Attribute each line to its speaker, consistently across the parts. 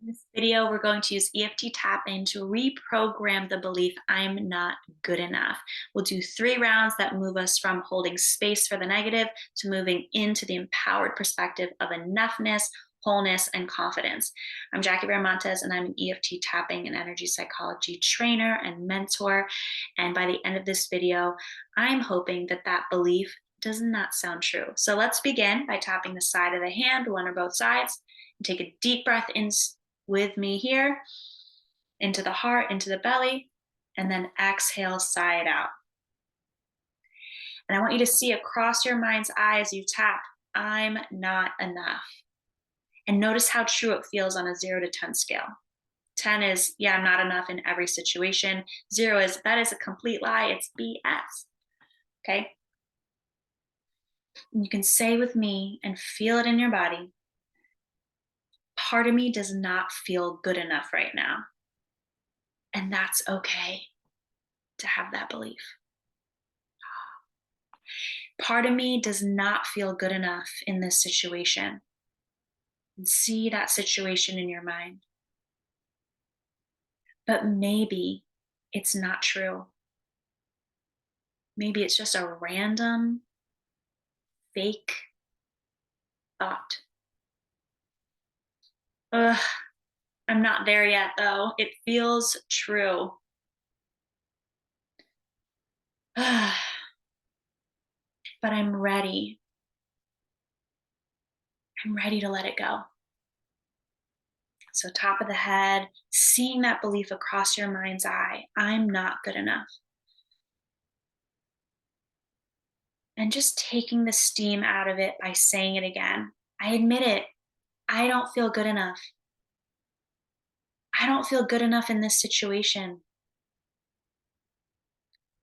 Speaker 1: In this video, we're going to use EFT tapping to reprogram the belief I'm not good enough. We'll do 3 rounds that move us from holding space for the negative to moving into the empowered perspective of enoughness, wholeness, and confidence. I'm Jackie Montes, and I'm an EFT tapping and energy psychology trainer and mentor. And by the end of this video, I'm hoping that that belief does not sound true. So let's begin by tapping the side of the hand, one or both sides. Take a deep breath in with me here, into the heart, into the belly, and then exhale, sigh it out. And I want you to see across your mind's eye as you tap, I'm not enough. And notice how true it feels on a 0 to 10 scale. 10 is, yeah, I'm not enough in every situation. 0 is, that is a complete lie. It's BS. Okay? And you can say with me and feel it in your body, part of me does not feel good enough right now. And that's okay to have that belief. Part of me does not feel good enough in this situation. And see that situation in your mind. But maybe it's not true. Maybe it's just a random, fake thought. Ugh, I'm not there yet, though. It feels true. But I'm ready. I'm ready to let it go. So, top of the head, seeing that belief across your mind's eye, I'm not good enough. And just taking the steam out of it by saying it again. I admit it. I don't feel good enough. I don't feel good enough in this situation.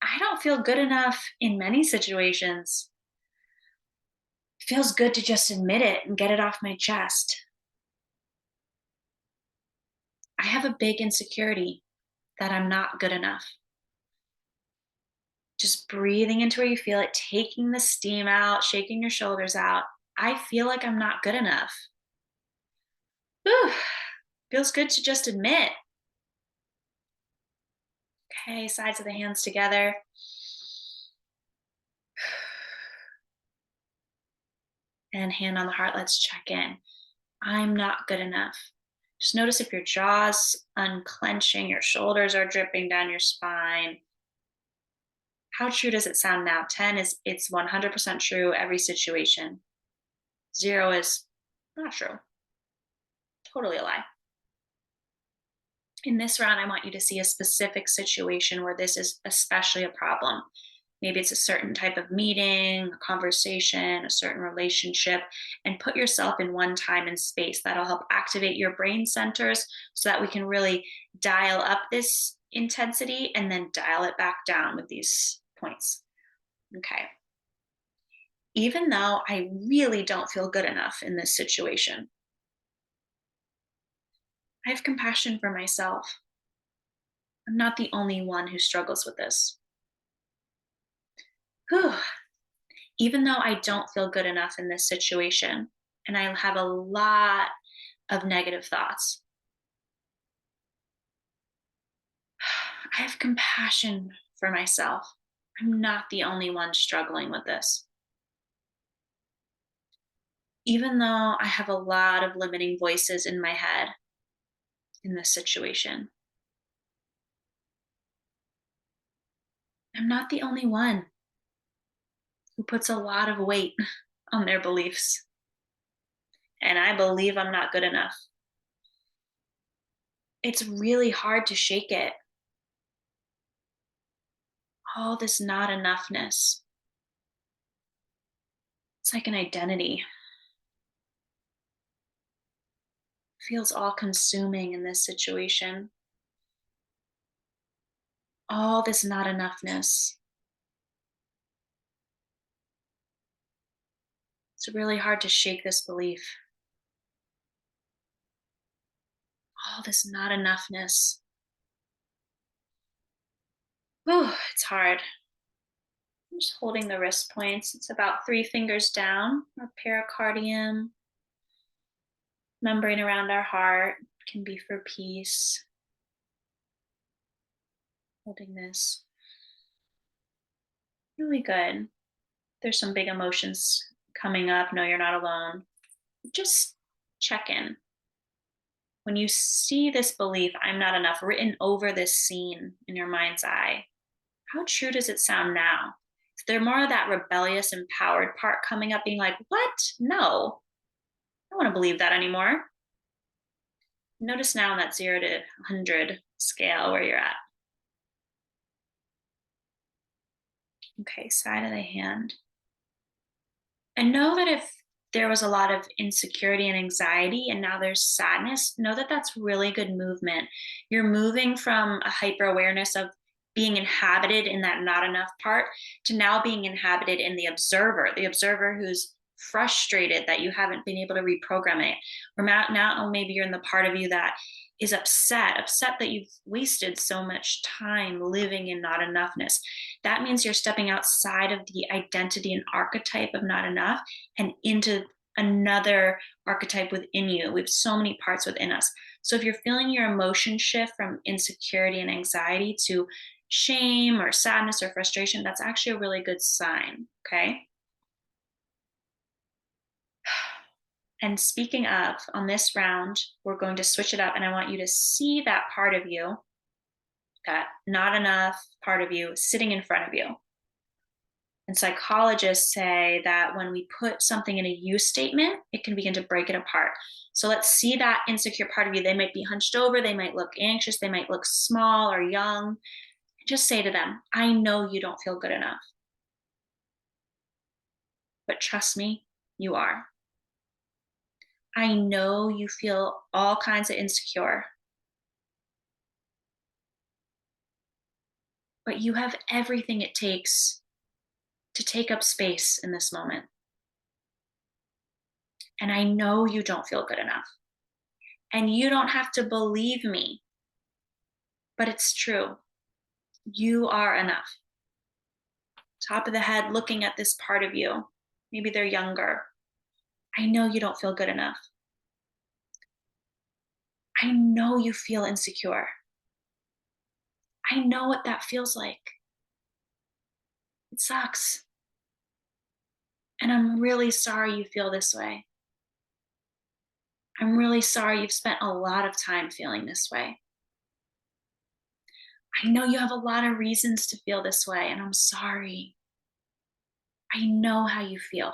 Speaker 1: I don't feel good enough in many situations. It feels good to just admit it and get it off my chest. I have a big insecurity that I'm not good enough. Just breathing into where you feel it, taking the steam out, shaking your shoulders out. I feel like I'm not good enough. Whew. Feels good to just admit. Okay, sides of the hands together. And hand on the heart, let's check in. I'm not good enough. Just notice if your jaw's unclenching, your shoulders are dripping down your spine. How true does it sound now? 10 is it's 100% true every situation. 0 is not true. Totally a lie. In this round, I want you to see a specific situation where this is especially a problem. Maybe it's a certain type of meeting, a conversation, a certain relationship, and put yourself in one time and space. That'll help activate your brain centers so that we can really dial up this intensity and then dial it back down with these points. Okay. Even though I really don't feel good enough in this situation, I have compassion for myself. I'm not the only one who struggles with this. Whew. Even though I don't feel good enough in this situation, and I have a lot of negative thoughts, I have compassion for myself. I'm not the only one struggling with this. Even though I have a lot of limiting voices in my head in this situation, I'm not the only one who puts a lot of weight on their beliefs. And I believe I'm not good enough. It's really hard to shake it. All this not enoughness. It's like an identity. Feels all consuming in this situation. All this not enoughness. It's really hard to shake this belief. All this not enoughness. Whew, it's hard. I'm just holding the wrist points. It's about 3 fingers down, our pericardium, membrane around our heart. can be for peace, holding this. Really good. There's some big emotions coming up. No, you're not alone. Just check in. When you see this belief, I'm not enough, written over this scene in your mind's eye, how true does it sound now? Is there more of that rebellious, empowered part coming up, being like, what? No, I don't want to believe that anymore. Notice now on that 0 to 100 scale where you're at. Okay, side of the hand. And know that if there was a lot of insecurity and anxiety and now there's sadness, know that that's really good movement. You're moving from a hyper awareness of being inhabited in that not enough part to now being inhabited in the observer who's frustrated that you haven't been able to reprogram it. Or now maybe you're in the part of you that is upset that you've wasted so much time living in not enoughness. That means you're stepping outside of the identity and archetype of not enough and into another archetype within you. We have so many parts within us. So if you're feeling your emotion shift from insecurity and anxiety to shame or sadness or frustration, that's actually a really good sign. Okay. And speaking of, on this round, we're going to switch it up, and I want you to see that part of you, that not enough part of you, sitting in front of you. And psychologists say that when we put something in a you statement, it can begin to break it apart. So let's see that insecure part of you. They might be hunched over, they might look anxious, they might look small or young. Just say to them, I know you don't feel good enough, but trust me, you are. I know you feel all kinds of insecure, but you have everything it takes to take up space in this moment. And I know you don't feel good enough. And you don't have to believe me, but it's true. You are enough. Top of the head, looking at this part of you. Maybe they're younger. I know you don't feel good enough. I know you feel insecure. I know what that feels like. It sucks. And I'm really sorry you feel this way. I'm really sorry you've spent a lot of time feeling this way. I know you have a lot of reasons to feel this way, and I'm sorry. I know how you feel.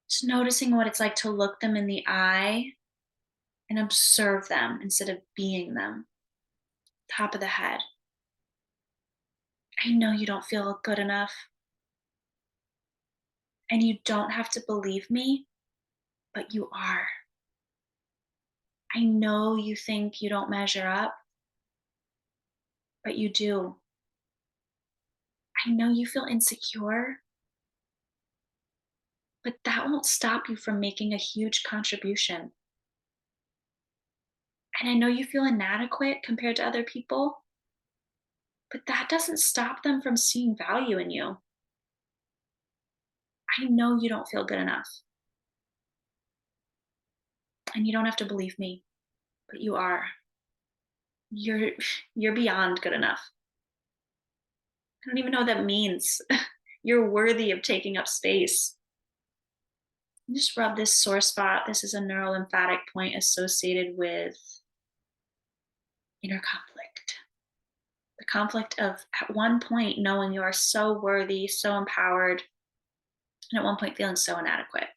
Speaker 1: Just noticing what it's like to look them in the eye and observe them instead of being them. Top of the head. I know you don't feel good enough, and you don't have to believe me, but you are. I know you think you don't measure up, but you do. I know you feel insecure, but that won't stop you from making a huge contribution. And I know you feel inadequate compared to other people, but that doesn't stop them from seeing value in you. I know you don't feel good enough, and you don't have to believe me, but you are. You're you're beyond good enough. I don't even know what that means. You're worthy of taking up space. Just rub this sore spot. This is a neurolymphatic point associated with inner conflict. The conflict of at one point knowing you are so worthy, so empowered, and at one point feeling so inadequate.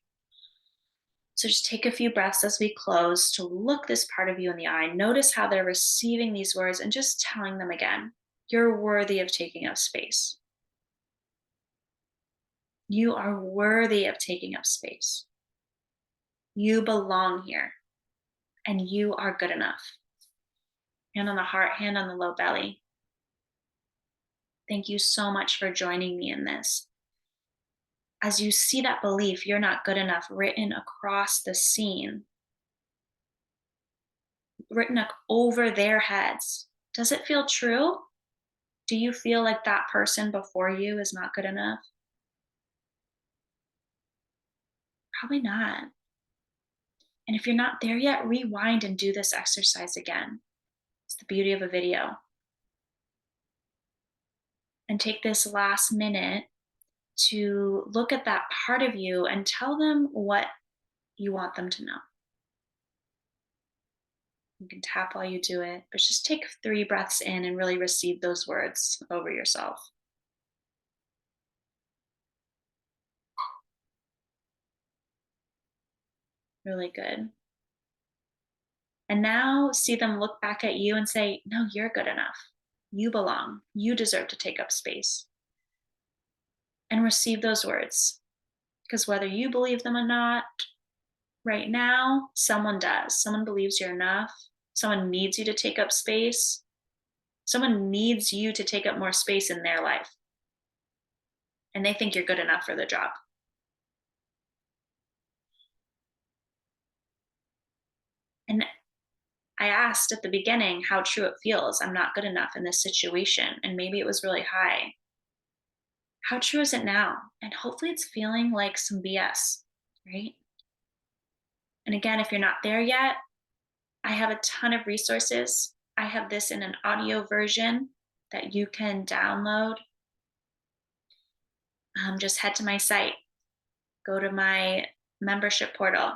Speaker 1: So just take a few breaths as we close to look this part of you in the eye. Notice how they're receiving these words and just telling them again, you're worthy of taking up space. You are worthy of taking up space. You belong here and you are good enough. Hand on the heart, hand on the low belly. Thank you so much for joining me in this. As you see that belief, you're not good enough, written across the scene, written over their heads, does it feel true? Do you feel like that person before you is not good enough? Probably not. And if you're not there yet, rewind and do this exercise again. It's the beauty of a video. And take this last minute to look at that part of you and tell them what you want them to know. You can tap while you do it, but just take 3 breaths in and really receive those words over yourself. Really good. And now see them look back at you and say, no, you're good enough. You belong. You deserve to take up space. And receive those words. Because whether you believe them or not, right now, someone does. Someone believes you're enough. Someone needs you to take up space. Someone needs you to take up more space in their life. And they think you're good enough for the job. And I asked at the beginning how true it feels. I'm not good enough in this situation. And maybe it was really high. How true is it now? And hopefully it's feeling like some BS, right? And again, if you're not there yet, I have a ton of resources. I have this in an audio version that you can download. Just head to my site, go to my membership portal,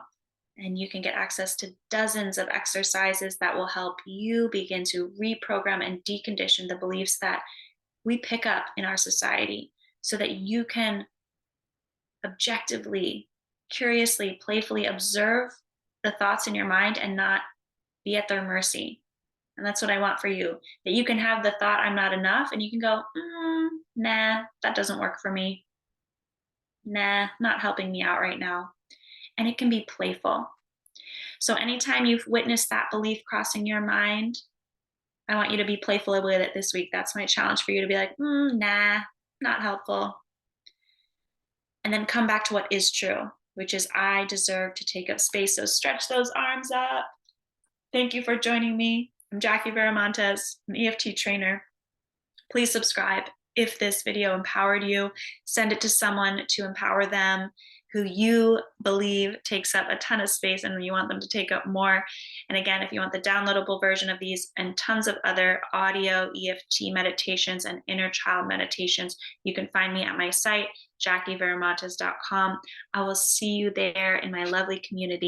Speaker 1: and you can get access to dozens of exercises that will help you begin to reprogram and decondition the beliefs that we pick up in our society so that you can objectively, curiously, playfully observe the thoughts in your mind and not be at their mercy. And that's what I want for you, that you can have the thought, I'm not enough, and you can go, nah, that doesn't work for me. Nah, not helping me out right now. And it can be playful. So anytime you've witnessed that belief crossing your mind, I want you to be playful with it this week. That's my challenge for you, to be like, nah, not helpful. And then come back to what is true, which is I deserve to take up space. So stretch those arms up. Thank you for joining me. I'm Jackie Veramontes, an EFT trainer. Please subscribe. If this video empowered you, send it to someone to empower them who you believe takes up a ton of space and you want them to take up more. And again, if you want the downloadable version of these and tons of other audio EFT meditations and inner child meditations, you can find me at my site, JackieVeramontes.com. I will see you there in my lovely community.